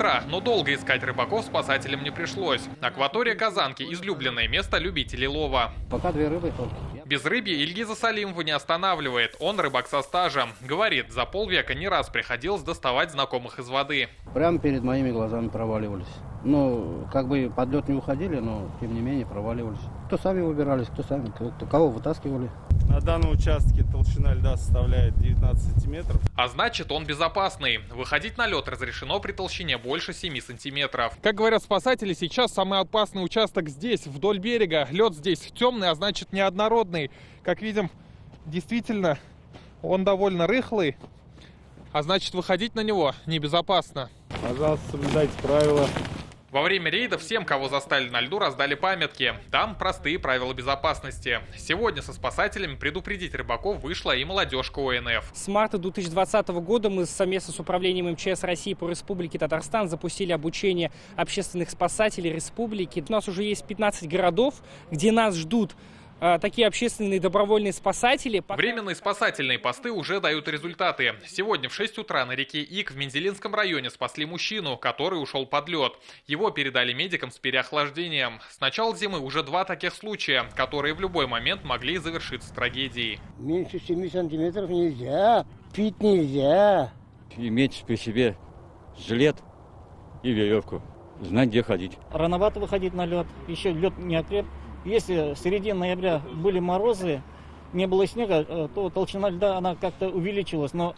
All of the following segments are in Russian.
утра, но долго искать рыбаков спасателям не пришлось. Акватория Казанки – излюбленное место любителей лова. Пока 2 рыбы только. Безрыбье Ильгиза Салимова не останавливает. Он рыбак со стажем. Говорит, за полвека не раз приходилось доставать знакомых из воды. Прямо перед моими глазами проваливались. Ну, как бы под лед не уходили, но тем не менее проваливались. Кто сами выбирались, кто сами, кто кого вытаскивали. На данном участке толщина льда составляет 19 сантиметров. А значит, он безопасный. Выходить на лед разрешено при толщине больше 7 сантиметров. Как говорят спасатели, сейчас самый опасный участок здесь, вдоль берега. Лед здесь темный, а значит неоднородный. Как видим, действительно, он довольно рыхлый. А значит, выходить на него небезопасно. Пожалуйста, соблюдайте правила. Во время рейда всем, кого застали на льду, раздали памятки. Там простые правила безопасности. Сегодня со спасателями предупредить рыбаков вышла и молодежка ОНФ. С марта 2020 года мы совместно с управлением МЧС России по Республике Татарстан запустили обучение общественных спасателей республики. У нас уже есть 15 городов, где нас ждут такие общественные добровольные спасатели. Временные спасательные посты уже дают результаты. Сегодня в 6 утра на реке Ик в Мензелинском районе спасли мужчину, который ушел под лед. Его передали медикам с переохлаждением. С начала зимы уже 2 таких случая, которые в любой момент могли завершиться трагедией. Меньше 7 сантиметров нельзя, пить нельзя. Иметь при себе жилет и веревку, знать, где ходить. Рановато выходить на лед, еще лед не окреп. Если в середине ноября были морозы, не было снега, то толщина льда она как-то увеличилась. Но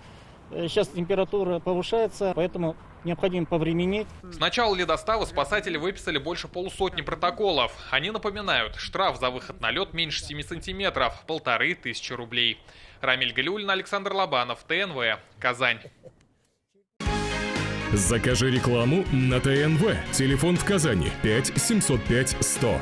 сейчас температура повышается, поэтому необходимо повременить. С начала ледостава спасатели выписали больше полусотни протоколов. Они напоминают, штраф за выход на лед меньше 7 сантиметров, 1500 рублей. Рамиль Галиуллин, Александр Лобанов, ТНВ, Казань. Закажи рекламу на ТНВ. Телефон в Казани 5 705 100.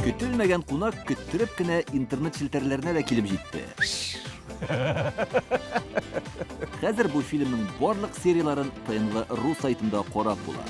Көтелмәгән кунак көттүреп кенә интернет челтәрләренә дә килеп җитте. Хәзер бу фильмның барлык серияларын ТНВ.ру сайтында карап була.